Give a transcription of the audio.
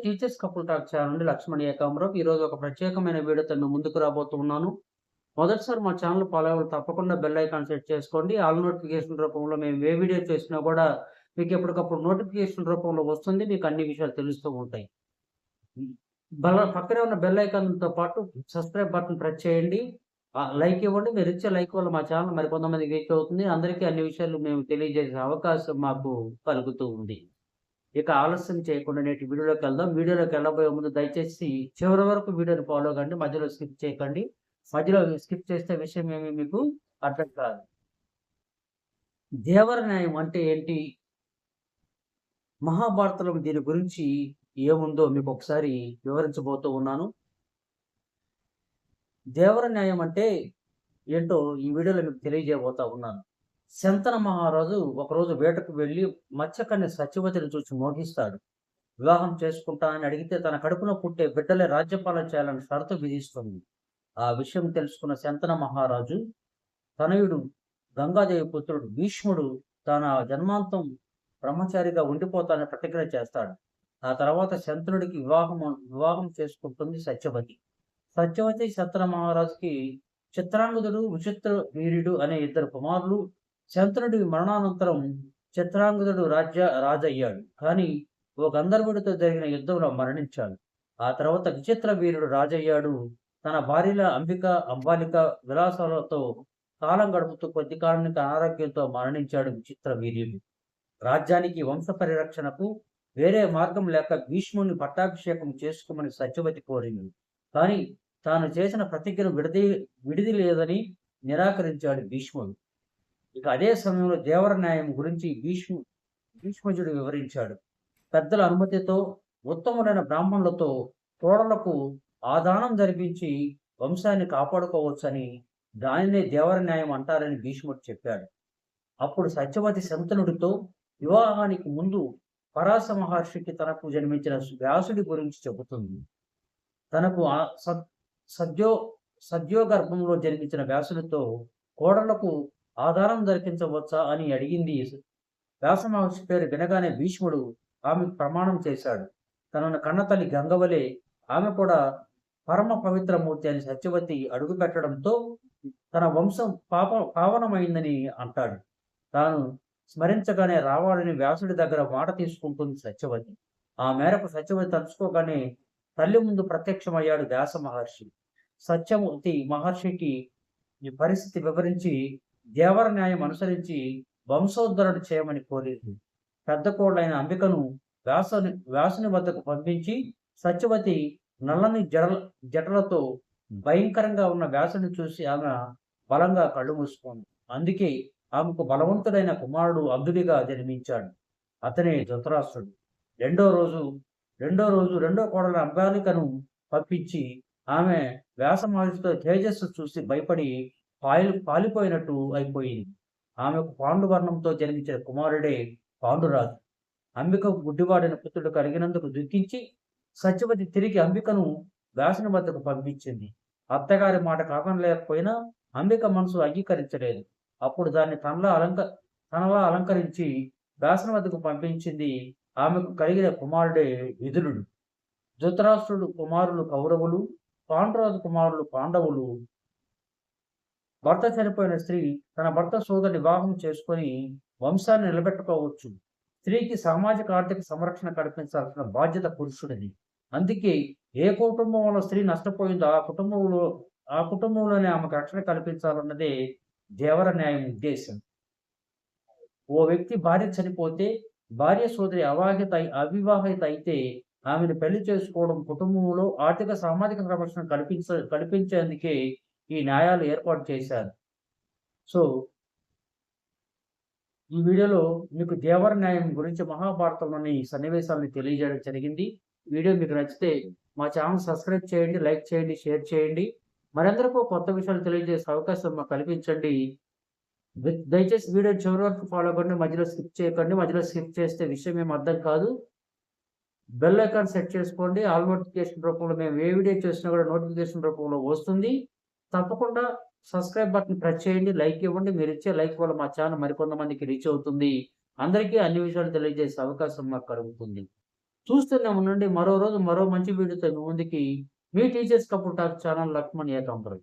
Teachers couple talk channel నుండి లక్ష్మణ్ ఏకాంబరం. ఈరోజు ఒక ప్రత్యేకమైన వీడియోతో మీ ముందుకు రాబోతున్నాను. మొదటిసారి మా ఛానల్ ఫాలో అవ్వాలి తప్పకుండా బెల్ ఐకాన్ సెట్ చేసుకోండి. ఆల్ నోటిఫికేషన్ రూపంలో మేము ఏ వీడియో చేసినా కూడా మీకు ఎప్పటికప్పుడు నోటిఫికేషన్ రూపంలో వస్తుంది. మీకు అన్ని విషయాలు తెలుస్తూ ఉంటాయి. పక్కనే ఉన్న బెల్ ఐకాన్‌తో పాటు సబ్స్క్రైబ్ బటన్ ప్రెస్ చేయండి. లైక్ ఇవ్వండి. మీరు ఇచ్చే లైక్ వల్ల మా ఛానల్ మరికొంతమందికి రీచ్ అవుతుంది. అందరికీ అన్ని విషయాలు మేము తెలియజేసే అవకాశం మాకు కలుగుతూ ఉంది. ఇక ఆలస్యం చేయకుండా నేటి వీడియోలోకి వెళ్దాం. వీడియోలోకి వెళ్ళబోయే ముందు దయచేసి చివరి వరకు వీడియోని ఫాలో కండి. మధ్యలో స్కిప్ చేయకండి. మధ్యలో స్కిప్ చేస్తే విషయం ఏమి మీకు అర్థం కాదు. దేవర న్యాయం అంటే ఏంటి? మహాభారతంలో దీని గురించి ఏముందో మీకు ఒకసారి వివరించబోతూ ఉన్నాను. దేవర న్యాయం అంటే ఏంటో ఈ వీడియోలో మీకు తెలియజేయబోతా ఉన్నాను. శంతన మహారాజు ఒకరోజు వేటకు వెళ్లి మత్స్యకన్య సత్యవతిని చూసి మోహిస్తాడు. వివాహం చేసుకుంటానని అడిగితే తన కడుపున పుట్టే బిడ్డలే రాజ్యపాలన చేయాలని షరతు విధిస్తుంది. ఆ విషయం తెలుసుకున్న శంతన మహారాజు తనయుడు గంగాదేవి పుత్రుడు భీష్ముడు తన జన్మాంతం బ్రహ్మచారిగా ఉండిపోతానని ప్రతిజ్ఞ చేస్తాడు. ఆ తర్వాత శంతనుడికి వివాహం చేసుకుంటుంది సత్యవతి. సత్యవతి శంతన మహారాజుకి చిత్రాంగదుడు విచిత్ర వీరుడు అనే ఇద్దరు కుమారులు. శంతనుడి మరణానంతరం చిత్రాంగదుడు రాజయ్యాడు. కానీ ఓ గంధర్వుడితో జరిగిన యుద్ధంలో మరణించాడు. ఆ తర్వాత విచిత్ర వీరుడు రాజయ్యాడు. తన భార్యల అంబిక అంబాలిక విలాసాలతో కాలం గడుపుతూ కొద్ది కాలానికి అనారోగ్యంతో మరణించాడు విచిత్ర వీర్యుడు. రాజ్యానికి వంశ పరిరక్షణకు వేరే మార్గం లేక భీష్ముని పట్టాభిషేకం చేసుకోమని సత్యవతి కోరింది. కానీ తాను చేసిన ప్రతిజ్ఞను విడిది లేదని నిరాకరించాడు భీష్ముడు. ఇక అదే సమయంలో దేవర న్యాయం గురించి భీష్మజుడు వివరించాడు. పెద్దల అనుమతితో ఉత్తములైన బ్రాహ్మణులతో కోడలకు ఆదానం జరిపించి వంశాన్ని కాపాడుకోవచ్చని, దానినే దేవర న్యాయం అంటారని భీష్ముడు చెప్పాడు. అప్పుడు సత్యవతి శంతనుడితో వివాహానికి ముందు పరాశ మహర్షికి తనకు జన్మించిన వ్యాసుడి గురించి చెబుతుంది. తనకు సద్యోగర్భంలో జన్మించిన వ్యాసుడితో కోడళ్లకు ఆధారం దొరికించవచ్చా అని అడిగింది. వ్యాస మహర్షి పేరు వినగానే భీష్ముడు ఆమెకు ప్రమాణం చేశాడు. తనను కన్నతల్లి గంగవలే ఆమె కూడా పరమ పవిత్రమూర్తి అని సత్యవతి అడుగు పెట్టడంతో తన వంశం పావనమైందని అంటాడు. తాను స్మరించగానే రావాలని వ్యాసుడి దగ్గర మాట తీసుకుంటుంది సత్యవతి. ఆ మేరకు సత్యవతి తలుచుకోగానే తల్లి ముందు ప్రత్యక్షమయ్యాడు వ్యాస మహర్షి. సత్యవతి మహర్షికి ఈ పరిస్థితి వివరించి దేవర న్యాయం అనుసరించి వంశోద్ధరణ చేయమని కోరింది. పెద్ద కోడలైన అంబికను వ్యాసుని వద్దకు పంపించి సత్యవతి నల్లని జటలతో భయంకరంగా ఉన్న వ్యాసుని చూసి ఆమె బలంగా కళ్ళు మూసుకుంది. అందుకే ఆమెకు బలవంతుడైన కుమారుడు అంధుడిగా జన్మించాడు. అతనే ధృతరాష్ట్రుడు. రెండో కోడల అంబాలికను పంపించి ఆమె వ్యాస మహర్షితో తేజస్సు చూసి భయపడి పాలిపోయినట్టు అయిపోయింది. ఆమెకు పాండువర్ణంతో జన్మించిన కుమారుడే పాండురాజు. అంబికకు గుడ్డివాడిన పుత్రుడు కలిగినందుకు దుఃఖించి సత్యవతి తిరిగి అంబికను వ్యాసుని వద్దకు పంపించింది. అత్తగారి మాట కాకనలేకపోయినా అంబిక మనసు అంగీకరించలేదు. అప్పుడు దాన్ని తనలా అలంకరించి వ్యాసుని వద్దకు పంపించింది. ఆమెకు కలిగిన కుమారుడే విదురుడు. ధృతరాష్ట్రుడు కుమారులు కౌరవులు, పాండురాజు కుమారులు పాండవులు. భర్త చనిపోయిన స్త్రీ తన భర్త సోదరుని వివాహం చేసుకొని వంశాన్ని నిలబెట్టుకోవచ్చు. స్త్రీకి సామాజిక ఆర్థిక సంరక్షణ కల్పించాల్సిన బాధ్యత పురుషుడిది. అందుకే ఏ కుటుంబంలో స్త్రీ నష్టపోయిందో ఆ కుటుంబంలోనే ఆమెకు రక్షణ కల్పించాలన్నదే దేవర న్యాయం ఉద్దేశం. ఓ వ్యక్తి భార్య చనిపోతే భార్య సోదరి అవివాహిత అయితే ఆమెను పెళ్లి చేసుకోవడం కుటుంబంలో ఆర్థిక సామాజిక సంరక్షణ కల్పించేందుకే ఈ న్యాయాలు ఏర్పాటు చేశారు. సో ఈ వీడియోలో మీకు దేవర న్యాయం గురించి మహాభారతంలోని సన్నివేశాలను తెలియజేయడం జరిగింది. వీడియో మీకు నచ్చితే మా ఛానల్ సబ్స్క్రైబ్ చేయండి, లైక్ చేయండి, షేర్ చేయండి. మరందరికీ కొత్త విషయాలు తెలియజేసే అవకాశం మాకు కల్పించండి. దయచేసి వీడియో చివరి వరకు ఫాలో అవ్వండి. మధ్యలో స్కిప్ చేయకండి. మధ్యలో స్కిప్ చేస్తే విషయం ఏం అర్థం కాదు. బెల్ ఐకాన్ సెట్ చేసుకోండి. ఆల్ నోటిఫికేషన్ రూపంలో మేము ఏ వీడియో చేసినా కూడా నోటిఫికేషన్ రూపంలో వస్తుంది. తప్పకుండా సబ్స్క్రైబ్ బటన్ ప్రెస్ చేయండి, లైక్ ఇవ్వండి. మీరు ఇచ్చే లైక్ వల్ల మా ఛానల్ మరికొంతమందికి రీచ్ అవుతుంది. అందరికీ అన్ని విషయాలు తెలియజేసే అవకాశం మాకు కలుగుతుంది. చూస్తూనే ఉండండి. మరో రోజు మరో మంచి వీడియోతో మీ ముందుకి మీ teachers couple talk channel Lakshman Ekambaram.